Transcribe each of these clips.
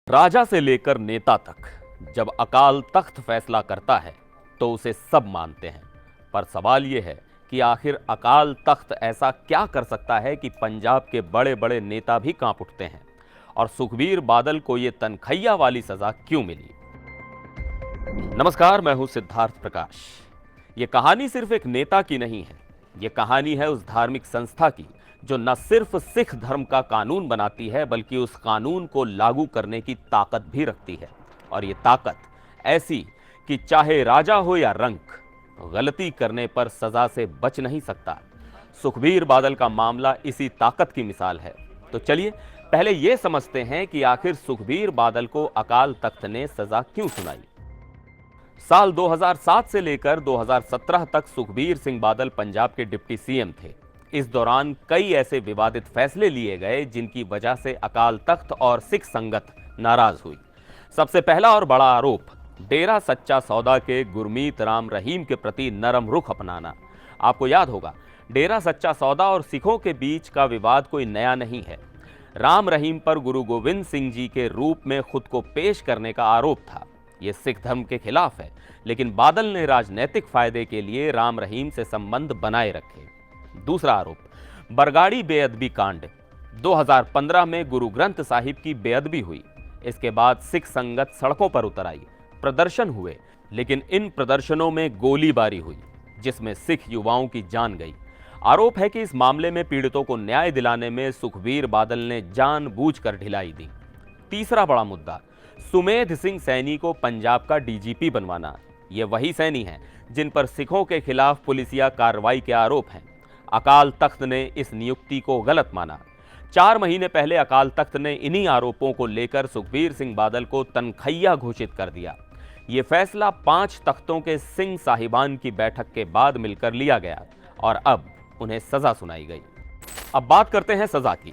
राजा से लेकर नेता तक जब अकाल तख्त फैसला करता है तो उसे सब मानते हैं। पर सवाल यह है कि आखिर अकाल तख्त ऐसा क्या कर सकता है कि पंजाब के बड़े बड़े नेता भी कांप उठते हैं। और सुखबीर बादल को यह तनखैया वाली सजा क्यों मिली। नमस्कार, मैं हूं सिद्धार्थ प्रकाश। यह कहानी सिर्फ एक नेता की नहीं है, यह कहानी है उस धार्मिक संस्था की जो न सिर्फ सिख धर्म का कानून बनाती है बल्कि उस कानून को लागू करने की ताकत भी रखती है। और ये ताकत ऐसी कि चाहे राजा हो या रंक, गलती करने पर सजा से बच नहीं सकता। सुखबीर बादल का मामला इसी ताकत की मिसाल है। तो चलिए पहले यह समझते हैं कि आखिर सुखबीर बादल को अकाल तख्त ने सजा क्यों सुनाई। साल 2007 से लेकर 2017 तक सुखबीर सिंह बादल पंजाब के डिप्टी सीएम थे। इस दौरान कई ऐसे विवादित फैसले लिए गए जिनकी वजह से अकाल तख्त और सिख संगत नाराज हुई। सबसे पहला और बड़ा आरोप डेरा सच्चा सौदा के गुरमीत राम रहीम के प्रति नरम रुख अपनाना। आपको याद होगा, डेरा सच्चा सौदा और सिखों के बीच का विवाद कोई नया नहीं है। राम रहीम पर गुरु गोविंद सिंह जी के रूप में खुद को पेश करने का आरोप था। यह सिख धर्म के खिलाफ है, लेकिन बादल ने राजनीतिक फायदे के लिए राम रहीम से संबंध बनाए रखे। दूसरा आरोप बरगाड़ी बेअदबी कांड। 2015 में गुरु ग्रंथ साहिब की बेअदबी हुई। इसके बाद सिख संगत सड़कों पर उतर आई, प्रदर्शन हुए, लेकिन इन प्रदर्शनों में गोलीबारी हुई जिसमें सिख युवाओं की जान गई। आरोप है कि इस मामले में पीड़ितों को न्याय दिलाने में सुखबीर बादल ने जानबूझकर ढिलाई दी। तीसरा बड़ा मुद्दा सुमेध सिंह सैनी को पंजाब का डीजीपी बनवाना। ये वही सैनी हैं जिन पर सिखों के खिलाफ पुलिसिया कार्रवाई के आरोप हैं। अकाल तख्त ने इस नियुक्ति को गलत माना। 4 महीने पहले अकाल तख्त ने इन्हीं आरोपों को लेकर सुखबीर सिंह बादल को तनखैया घोषित कर दिया। यह फैसला 5 तख्तों के सिंह साहिबान की बैठक के बाद मिलकर लिया गया और अब उन्हें सजा सुनाई गई। अब बात करते हैं सजा की।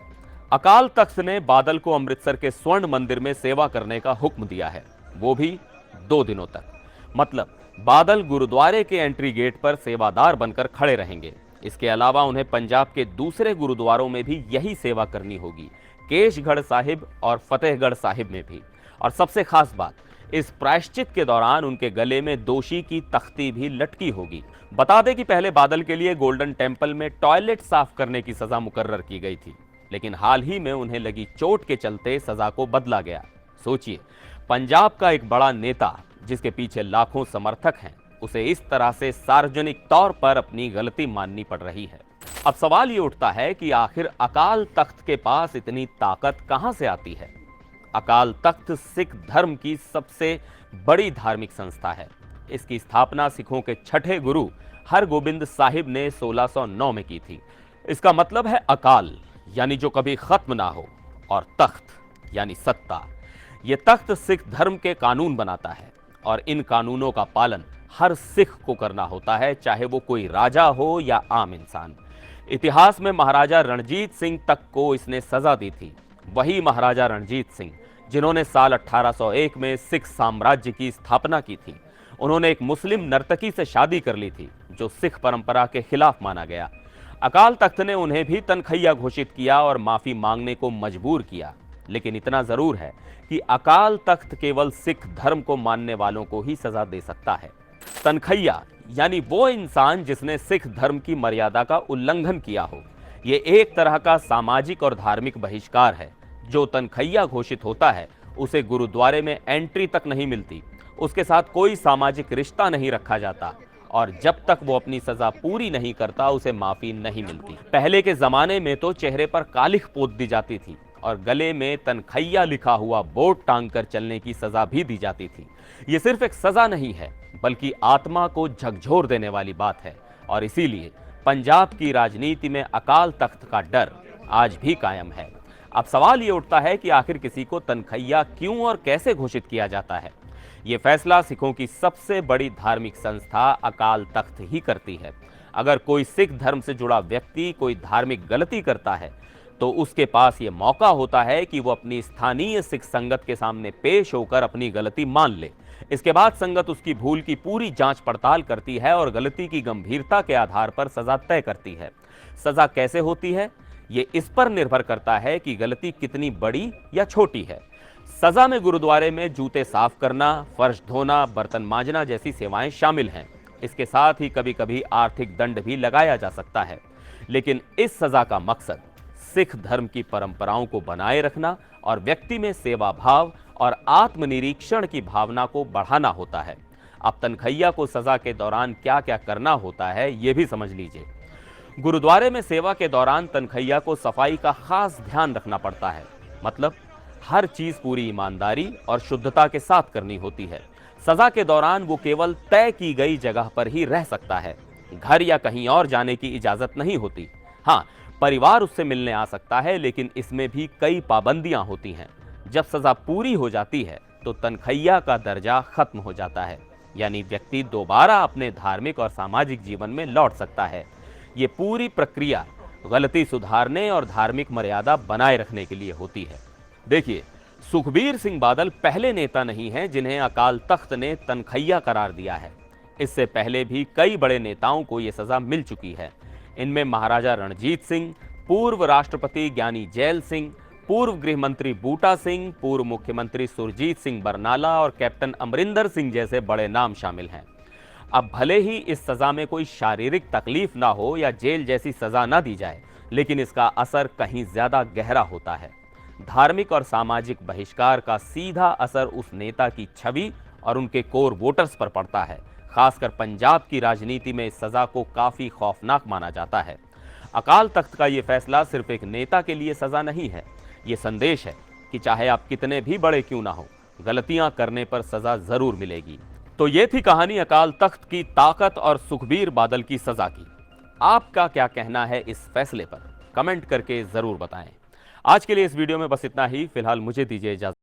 अकाल तख्त ने बादल को अमृतसर के स्वर्ण मंदिर में सेवा करने का हुक्म दिया है, वो भी 2 दिनों तक। मतलब बादल गुरुद्वारे के एंट्री गेट पर सेवादार बनकर खड़े रहेंगे। इसके अलावा उन्हें पंजाब के दूसरे गुरुद्वारों में भी यही सेवा करनी होगी, केशगढ़ साहिब और फतेहगढ़ साहिब में भी। और सबसे खास बात, इस प्रायश्चित के दौरान उनके गले में दोषी की तख्ती भी लटकी होगी। बता दें कि पहले बादल के लिए गोल्डन टेम्पल में टॉयलेट साफ करने की सजा मुकर्रर की गई थी, लेकिन हाल ही में उन्हें लगी चोट के चलते सजा को बदला गया। सोचिए, पंजाब का एक बड़ा नेता जिसके पीछे लाखों समर्थक हैं, उसे इस तरह से सार्वजनिक तौर पर अपनी गलती माननी पड़ रही है। अब सवाल ये उठता है कि आखिर अकाल तख्त के पास इतनी ताकत कहां से आती है। अकाल तख्त सिख धर्म की सबसे बड़ी धार्मिक संस्था है। इसकी स्थापना सिखों के 6ठे गुरु हरगोबिंद साहिब ने 1609 में की थी। इसका मतलब है अकाल यानी जो कभी खत्म ना हो, और तख्त यानी सत्ता। यह तख्त सिख धर्म के कानून बनाता है और इन कानूनों का पालन हर सिख को करना होता है, चाहे वो कोई राजा हो या आम इंसान। इतिहास में महाराजा रणजीत सिंह तक को इसने सजा दी थी। वही महाराजा रणजीत सिंह जिन्होंने साल 1801 में सिख साम्राज्य की स्थापना की थी। उन्होंने एक मुस्लिम नर्तकी से शादी कर ली थी जो सिख परंपरा के खिलाफ माना गया। अकाल तख्त ने उन्हें भी तनखैया घोषित किया और माफी मांगने को मजबूर किया। लेकिन इतना जरूर है कि अकाल तख्त केवल सिख धर्म को मानने वालों को ही सजा दे सकता है। तनखैया यानी वो इंसान जिसने सिख धर्म की मर्यादा का उल्लंघन किया हो। यह एक तरह का सामाजिक और धार्मिक बहिष्कार है। जो तनखैया घोषित होता है उसे गुरुद्वारे में एंट्री तक नहीं मिलती, उसके साथ कोई सामाजिक रिश्ता नहीं रखा जाता, और जब तक वो अपनी सजा पूरी नहीं करता उसे माफी नहीं मिलती। पहले के जमाने में तो चेहरे पर कालिख पोत दी जाती थी और गले में तनखैया लिखा हुआ बोर्ड टांग कर चलने की सजा भी दी जाती थी। ये सिर्फ एक सजा नहीं है बल्कि आत्मा को झकझोर देने वाली बात है। और इसीलिए पंजाब की राजनीति में अकाल तख्त का डर आज भी कायम है। अब सवाल ये उठता है कि आखिर किसी को तनखैया क्यों और कैसे घोषित किया जाता है। ये फैसला सिखों की सबसे बड़ी धार्मिक संस्था अकाल तख्त ही करती है। अगर कोई सिख धर्म से जुड़ा व्यक्ति कोई धार्मिक गलती करता है तो उसके पास ये मौका होता है कि वो अपनी स्थानीय सिख संगत के सामने पेश होकर अपनी गलती मान ले। इसके बाद संगत उसकी भूल की पूरी जांच पड़ताल करती है और गलती की गंभीरता के आधार पर सजा तय करती है। सजा कैसे होती है, ये इस पर निर्भर करता है कि गलती कितनी बड़ी या छोटी है। सजा में गुरुद्वारे में जूते साफ करना, फर्श धोना, बर्तन मांजना जैसी सेवाएं शामिल हैं। इसके साथ ही कभी कभी आर्थिक दंड भी लगाया जा सकता है। लेकिन इस सजा का मकसद सिख धर्म की परंपराओं को बनाए रखना और व्यक्ति में सेवा भाव और आत्मनिरीक्षण की भावना को बढ़ाना होता है। अब तनखैया को सजा के दौरान क्या क्या करना होता है, यह भी समझ लीजिए। गुरुद्वारे में सेवा के दौरान तनखैया को सफाई का खास ध्यान रखना पड़ता है। मतलब हर चीज पूरी ईमानदारी और शुद्धता के साथ करनी होती है। सजा के दौरान वो केवल तय की गई जगह पर ही रह सकता है। घर या कहीं और जाने की इजाजत नहीं होती। हाँ, परिवार उससे मिलने आ सकता है, लेकिन इसमें भी कई पाबंदियां होती हैं। जब सजा पूरी हो जाती है तो तनखैया का दर्जा खत्म हो जाता है, यानी व्यक्ति दोबारा अपने धार्मिक और सामाजिक जीवन में लौट सकता है। ये पूरी प्रक्रिया गलती सुधारने और धार्मिक मर्यादा बनाए रखने के लिए होती है। देखिए, सुखबीर सिंह बादल पहले नेता नहीं हैं जिन्हें अकाल तख्त ने तनखैया करार दिया है। इससे पहले भी कई बड़े नेताओं को यह सजा मिल चुकी है। इनमें महाराजा रणजीत सिंह, पूर्व राष्ट्रपति ज्ञानी जैल सिंह, पूर्व गृह मंत्री बूटा सिंह, पूर्व मुख्यमंत्री सुरजीत सिंह बरनाला और कैप्टन अमरिंदर सिंह जैसे बड़े नाम शामिल हैं। अब भले ही इस सजा में कोई शारीरिक तकलीफ ना हो या जेल जैसी सजा ना दी जाए, लेकिन इसका असर कहीं ज्यादा गहरा होता है। धार्मिक और सामाजिक बहिष्कार का सीधा असर उस नेता की छवि और उनके कोर वोटर्स पर पड़ता है। खासकर पंजाब की राजनीति में इस सजा को काफी खौफनाक माना जाता है। अकाल तख्त का यह फैसला सिर्फ एक नेता के लिए सजा नहीं है, ये संदेश है कि चाहे आप कितने भी बड़े क्यों ना हो, गलतियां करने पर सजा जरूर मिलेगी। तो ये थी कहानी अकाल तख्त की ताकत और सुखबीर बादल की सजा की। आपका क्या कहना है इस फैसले पर? कमेंट करके जरूर बताएं। आज के लिए इस वीडियो में बस इतना ही। फिलहाल मुझे दीजिए इजाजत।